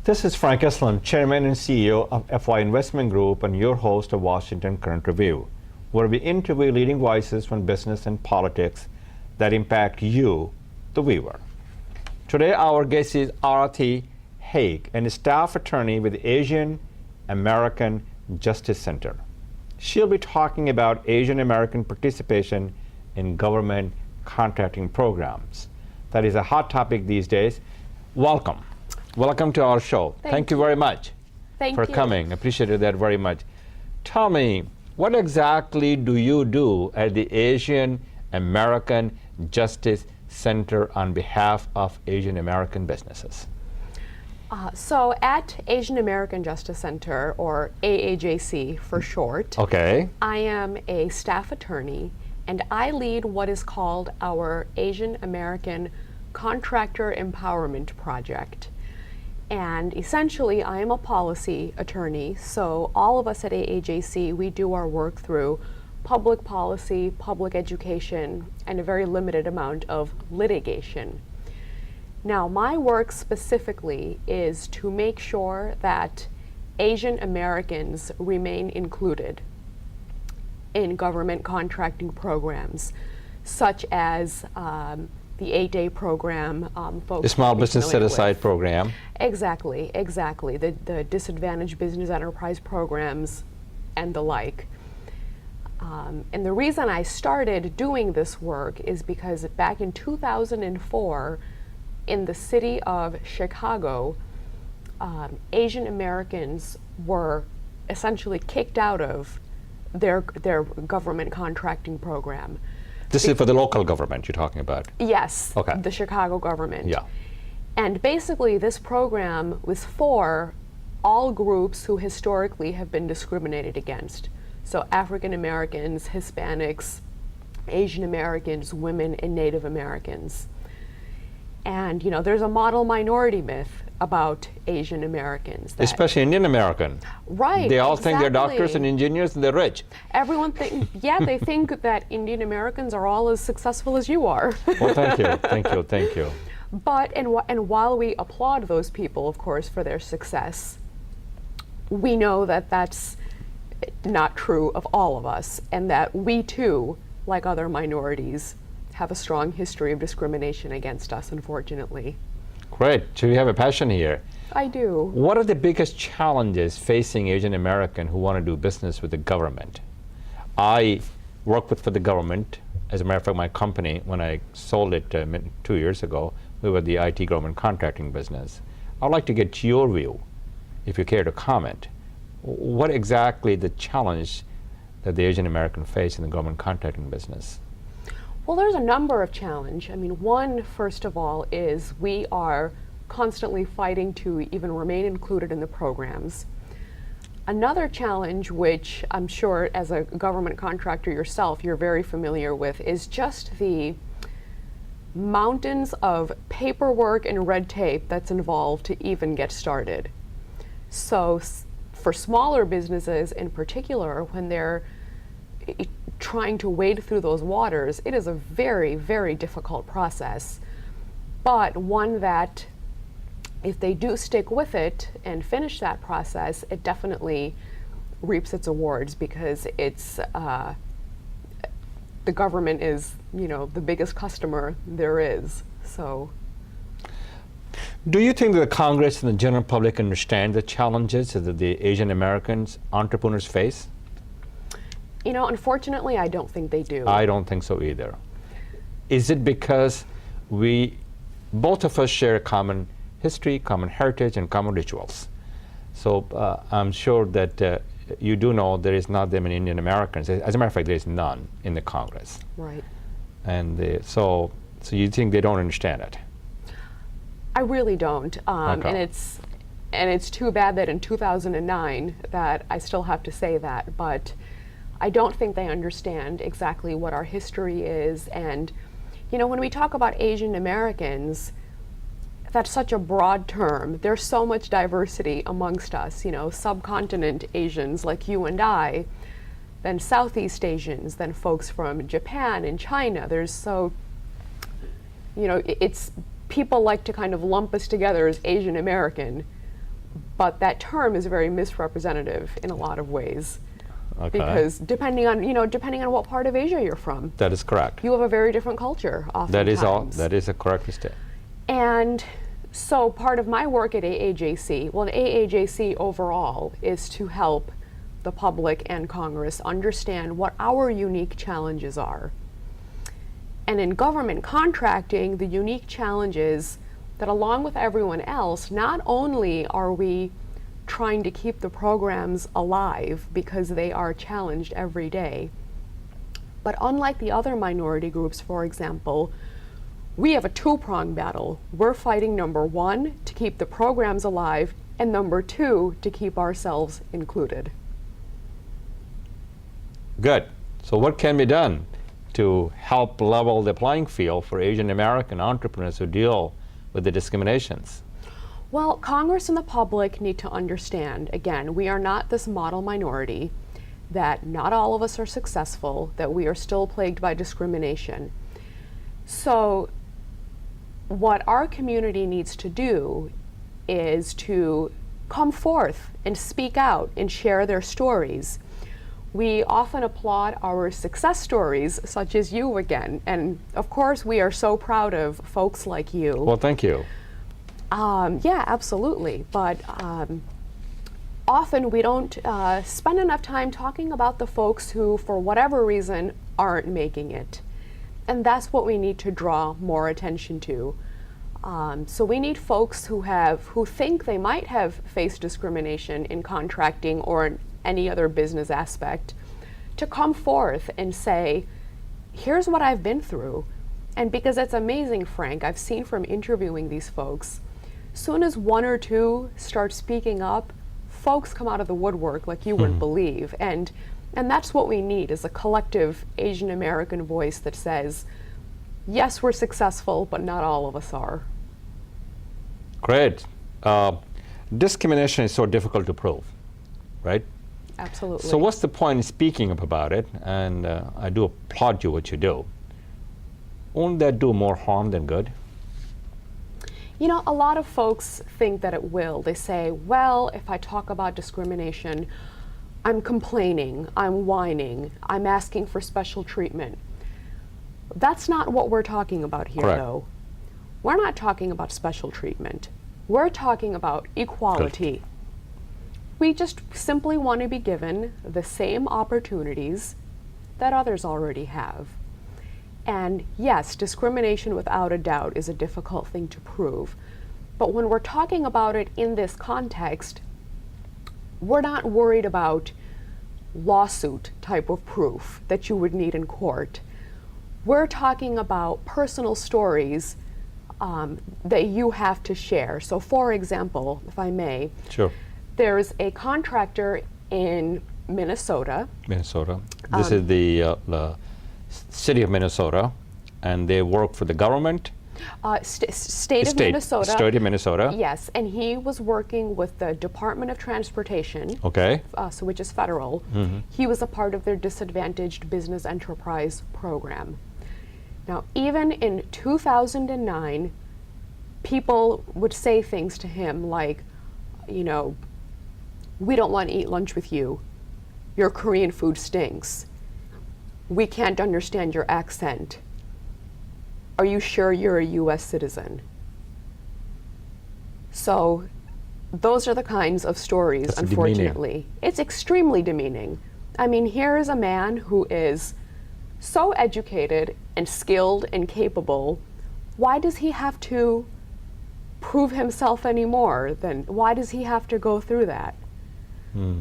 This is Frank Islam, Chairman and CEO of FY Investment Group and your host of Washington Current Review, where we interview leading voices from business and politics that impact you, the viewer. Today our guest is Aarathi Haig, a staff attorney with the Asian American Justice Center. She'll be talking about Asian American participation in government contracting programs. That is a hot topic these days. Welcome. Welcome to our show. Thank you very much for coming. Appreciated that very much. Tell me, what exactly do you do at the Asian American Justice Center on behalf of Asian American businesses? So at Asian American Justice Center, or AAJC for short, I am a staff attorney, and I lead what is called our Asian American Contractor Empowerment Project. And essentially, I am a policy attorney, so all of us at AAJC, we do our work through public policy, public education, and a very limited amount of litigation. Now, my work specifically is to make sure that Asian Americans remain included in government contracting programs, such as the 8-day program, folks. The Small Business Set-Aside program. Exactly. The Disadvantaged Business Enterprise programs and the like. And the reason I started doing this work is because back in 2004, in the city of Chicago, Asian Americans were essentially kicked out of their government contracting program. This is for the local government you're talking about? Yes, okay. The Chicago government. Yeah. And basically this program was for all groups who historically have been discriminated against. So African Americans, Hispanics, Asian Americans, women, and Native Americans. And you know, there's a model minority myth about Asian Americans. Especially Indian American. Right. They all think they're doctors and engineers and they're rich. Everyone they think that Indian Americans are all as successful as you are. Well, thank you. But, and while we applaud those people, of course, for their success, we know that that's not true of all of us, and that we too, like other minorities, have a strong history of discrimination against us, unfortunately. Great. So you have a passion here. I do. What are the biggest challenges facing Asian American who want to do business with the government? I work for the government. As a matter of fact, my company, when I sold it 2 years ago, we were the IT government contracting business. I'd like to get your view, if you care to comment. What exactly the challenge that the Asian American face in the government contracting business? Well, there's a number of challenges. I mean, one, first of all, is we are constantly fighting to even remain included in the programs. Another challenge, which I'm sure as a government contractor yourself, you're very familiar with, is just the mountains of paperwork and red tape that's involved to even get started. So for smaller businesses in particular, when they're trying to wade through those waters, it is a very, very difficult process, but one that if they do stick with it and finish that process, it definitely reaps its awards, because it's the government is, you know, the biggest customer there is. So do you think that the Congress and the general public understand the challenges that the Asian Americans entrepreneurs face? You know, unfortunately, I don't think they do. I don't think so either. Is it because both of us share common history, common heritage, and common rituals? So I'm sure that you do know there is not that many Indian Americans. As a matter of fact, there is none in the Congress. Right. And so you think they don't understand it? I really don't. Okay. And it's too bad that in 2009 that I still have to say that, but I don't think they understand exactly what our history is. And, you know, when we talk about Asian Americans, that's such a broad term. There's so much diversity amongst us, you know, subcontinent Asians like you and I, then Southeast Asians, then folks from Japan and China. There's so, you know, it's people like to kind of lump us together as Asian American, but that term is very misrepresentative in a lot of ways. Okay. Because depending on what part of Asia you're from. That is correct. You have a very different culture oftentimes. That is a correct mistake. And so part of my work at AAJC, well, AAJC overall is to help the public and Congress understand what our unique challenges are. And in government contracting, the unique challenge is that along with everyone else, not only are we trying to keep the programs alive because they are challenged every day, but unlike the other minority groups, for example, we have a two-pronged battle. We're fighting, number one, to keep the programs alive, and number two, to keep ourselves included. Good. So what can be done to help level the playing field for Asian American entrepreneurs who deal with the discriminations? Well, Congress and the public need to understand, again, we are not this model minority, that not all of us are successful, that we are still plagued by discrimination. So what our community needs to do is to come forth and speak out and share their stories. We often applaud our success stories, such as you again, and of course we are so proud of folks like you. Well, thank you. Yeah, absolutely. But often we don't spend enough time talking about the folks who, for whatever reason, aren't making it. And that's what we need to draw more attention to. So we need folks who think they might have faced discrimination in contracting or in any other business aspect to come forth and say, here's what I've been through. And because it's amazing, Frank, I've seen from interviewing these folks, soon as one or two start speaking up, folks come out of the woodwork like you wouldn't believe. And that's what we need, is a collective Asian American voice that says, yes, we're successful, but not all of us are. Great. Discrimination is so difficult to prove, right? Absolutely. So what's the point in speaking up about it? And I do applaud you what you do. Won't that do more harm than good? You know, a lot of folks think that it will. They say, well, if I talk about discrimination, I'm complaining, I'm whining, I'm asking for special treatment. That's not what we're talking about here, Correct. though. We're not talking about special treatment. We're talking about equality. Good. We just simply want to be given the same opportunities that others already have. And yes, discrimination without a doubt is a difficult thing to prove. But when we're talking about it in this context, we're not worried about lawsuit type of proof that you would need in court. We're talking about personal stories that you have to share. So for example, if I may, Sure. There's a contractor in Minnesota. Minnesota. This is the city of Minnesota, and they work for the government. State of Minnesota. State of Minnesota. Yes, and he was working with the Department of Transportation. Okay. So which is federal. He was a part of their disadvantaged business enterprise program. Now, even in 2009, people would say things to him like, you know, we don't want to eat lunch with you. Your Korean food stinks. We can't understand your accent. Are you sure you're a US citizen? So those are the kinds of stories, That's unfortunately. demeaning. It's extremely demeaning. I mean, here is a man who is so educated and skilled and capable. Why does he have to prove himself anymore? Then why does he have to go through that?